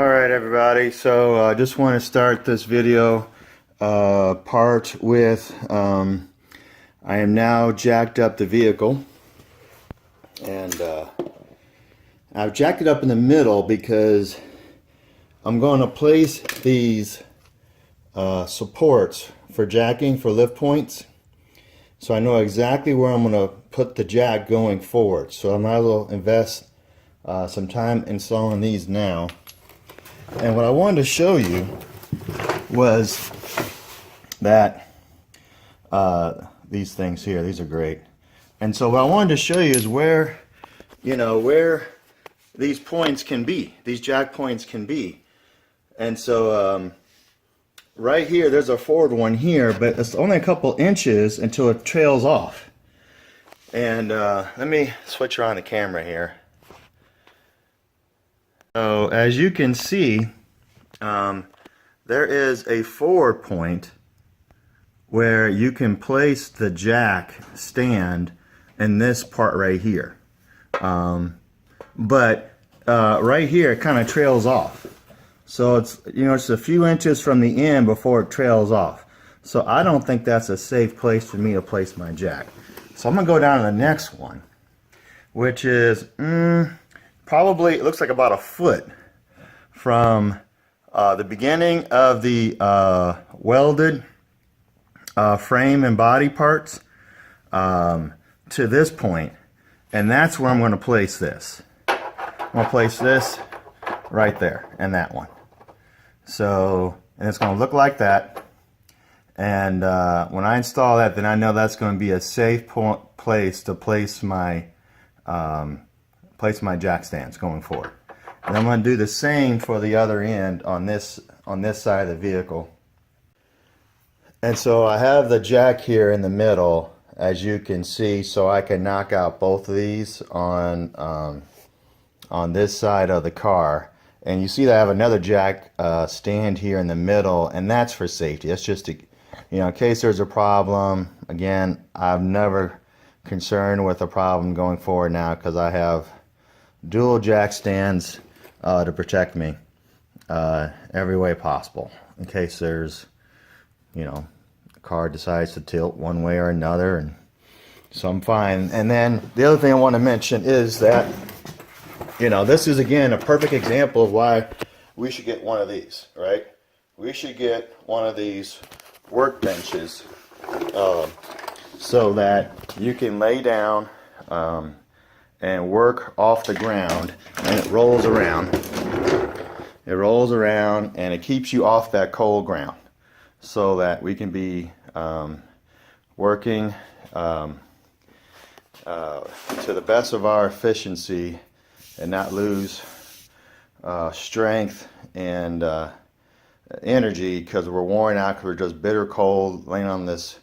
Alright everybody, so I just want to start this video part with I am now jacked up the vehicle, and I've jacked it up in the middle because I'm going to place these supports for jacking for lift points, so I know exactly where I'm going to put the jack going forward. So I might as well invest some time installing these now. And what I wanted to show you was that these things here, these are great. And so what I wanted to show you is where, where these points can be, these jack points can be. And so right here, there's a forward one here, but it's only a couple inches until it trails off. And let me switch around the camera here. So as you can see, there is a forward point where you can place the jack stand in this part right here. But right here it kind of trails off. So it's, it's a few inches from the end before it trails off. So I don't think that's a safe place for me to place my jack. So I'm going to go down to the next one, which is probably, it looks like about a foot from the beginning of the welded frame and body parts to this point, and that's where I'm going to place this. I'm going to place this right there and that one. So, and it's going to look like that, and when I install that, then I know that's going to be a safe place to place my jack stands going forward. And I'm going to do the same for the other end on this side of the vehicle. And so I have the jack here in the middle, as you can see, so I can knock out both of these on this side of the car. And you see that I have another jack stand here in the middle, and that's for safety. That's just to, in case there's a problem. Again, I'm never concerned with a problem going forward now because I have dual jack stands to protect me every way possible in case there's, a car decides to tilt one way or another, and so I'm fine. And then the other thing I want to mention is that, this is again a perfect example of why we should get one of these, right? We should get one of these workbenches so that you can lay down and work off the ground, and it rolls around. It rolls around and it keeps you off that cold ground, so that we can be working to the best of our efficiency and not lose strength and energy because we're worn out, because we're just bitter cold laying on this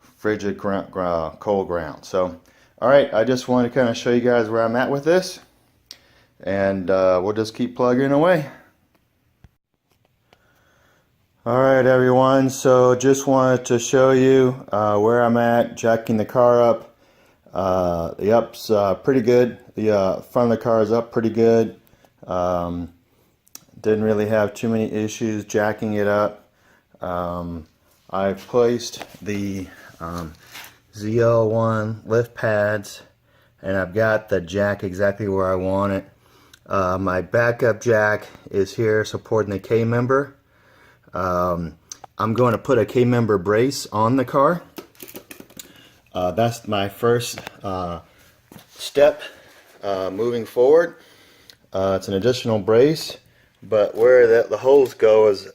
frigid cold ground. So alright, I just wanted to kind of show you guys where I'm at with this, and we'll just keep plugging away. Alright everyone, so just wanted to show you where I'm at jacking the car up. The up's pretty good. The front of the car is up pretty good. Didn't really have too many issues jacking it up. I've placed the ZL1 lift pads, and I've got the jack exactly where I want it. My backup jack is here supporting the K-member. I'm going to put a K-member brace on the car. That's my first step moving forward. It's an additional brace, but where the holes go is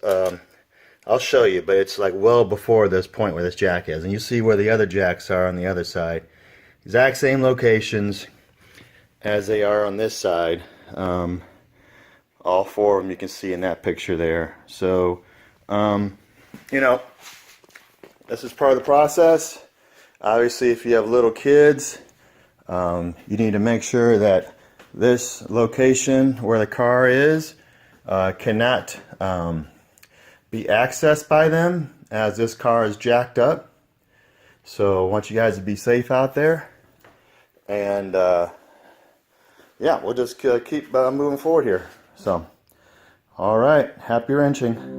I'll show you, but it's like well before this point where this jack is, and you see where the other jacks are on the other side. Exact same locations as they are on this side. All four of them you can see in that picture there. So this is part of the process. Obviously, if you have little kids, you need to make sure that this location where the car is cannot be accessed by them, as this car is jacked up. So I want you guys to be safe out there, and yeah, we'll just keep moving forward here. So All right, happy wrenching.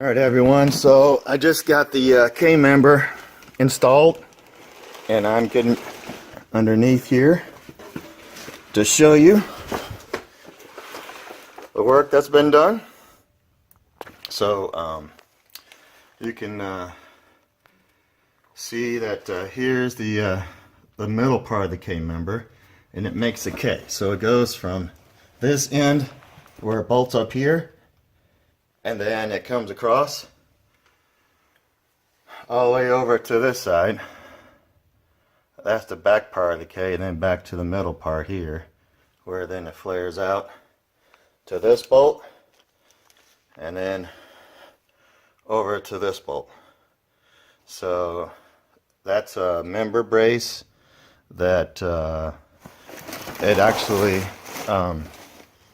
All right, everyone, so I just got the K-member installed, and I'm getting underneath here to show you the work that's been done. So you can see that here's the middle part of the K-member, and it makes a K. So it goes from this end where it bolts up here, and then it comes across all the way over to this side. That's the back part of the K, and then back to the middle part here, where then it flares out to this bolt, and then over to this bolt. So that's a member brace that it actually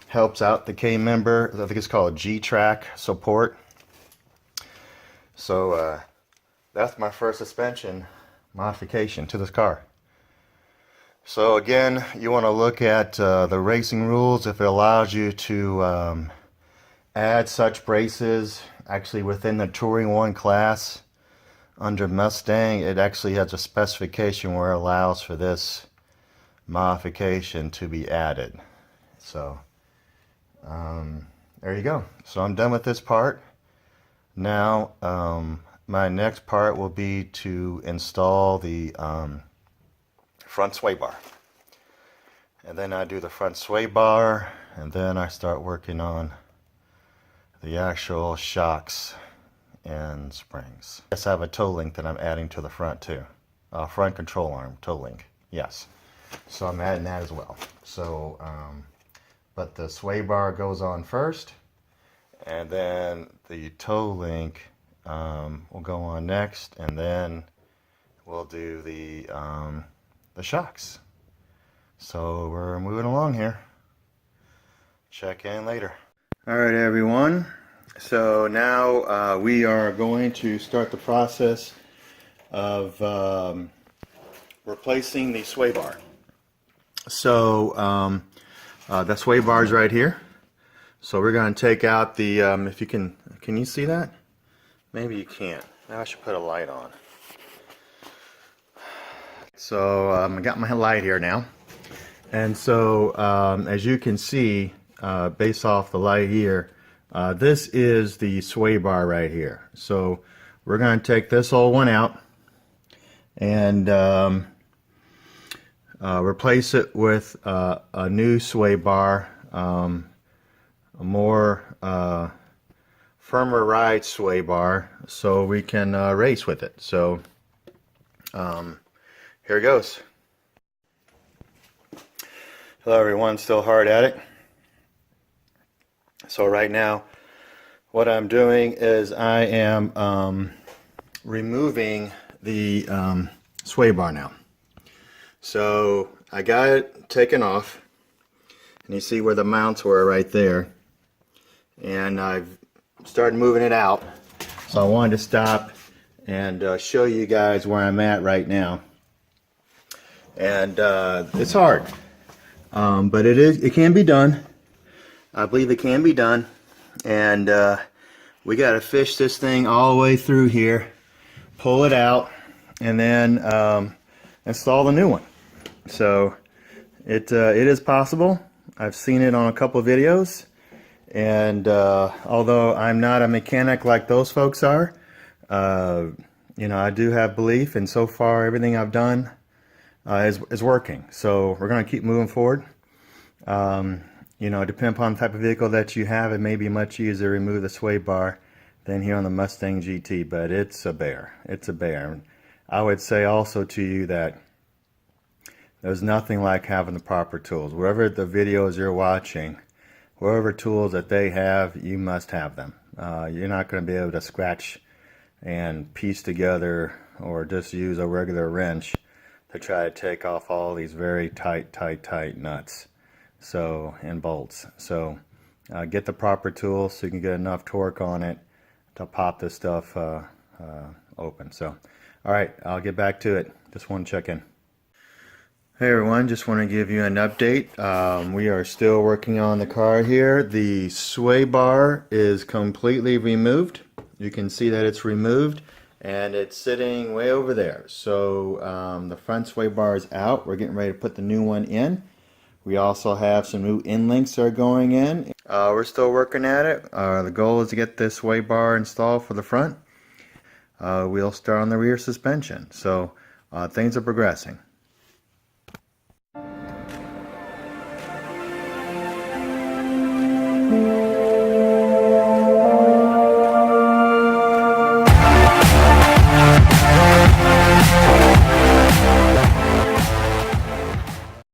helps out the K-member. I think it's called G-track support. So that's my first suspension modification to this car. So again, you want to look at the racing rules if it allows you to add such braces actually within the Touring 1 class. Under Mustang, it actually has a specification where it allows for this modification to be added. So there you go. So I'm done with this part. Now my next part will be to install the front sway bar. And then I do the front sway bar, and then I start working on the actual shocks and springs. Yes, I have a toe link that I'm adding to the front too. Front control arm toe link. Yes. So I'm adding that as well. So but the sway bar goes on first, and then the toe link will go on next, and then we'll do the shocks. So we're moving along here. Check in later. All right, everyone. So now we are going to start the process of replacing the sway bar. So the sway bar is right here. So we're going to take out the, if you can you see that? Maybe you can't. Now I should put a light on. So I got my light here now. And so as you can see, based off the light here, this is the sway bar right here. So we're going to take this old one out and replace it with a new sway bar, a more firmer ride sway bar, so we can race with it. So here it goes. Hello everyone, still hard at it. So right now what I'm doing is I am removing the sway bar now. So I got it taken off, and you see where the mounts were right there, and I've started moving it out. So I wanted to stop and show you guys where I'm at right now. And it's hard, but it can be done. I believe it can be done, and we got to fish this thing all the way through here, pull it out, and then install the new one. So it is possible. I've seen it on a couple of videos, and although I'm not a mechanic like those folks are, you know, I do have belief, and so far everything I've done is working. So we're going to keep moving forward. You know, depending upon the type of vehicle that you have, it may be much easier to remove the sway bar than here on the Mustang GT, but it's a bear. It's a bear. I would say also to you that there's nothing like having the proper tools. Wherever the videos you're watching, whatever tools that they have, you must have them. You're not going to be able to scratch and piece together or just use a regular wrench to try to take off all these very tight nuts and bolts. So get the proper tools so you can get enough torque on it to pop this stuff open. So alright, I'll get back to it. Just want to check in. Hey everyone, just want to give you an update. We are still working on the car here. The sway bar is completely removed. You can see that it's removed and it's sitting way over there. So the front sway bar is out. We're getting ready to put the new one in. We also have some new end links that are going in. We're still working at it. The goal is to get this sway bar installed for the front. We'll start on the rear suspension. So things are progressing.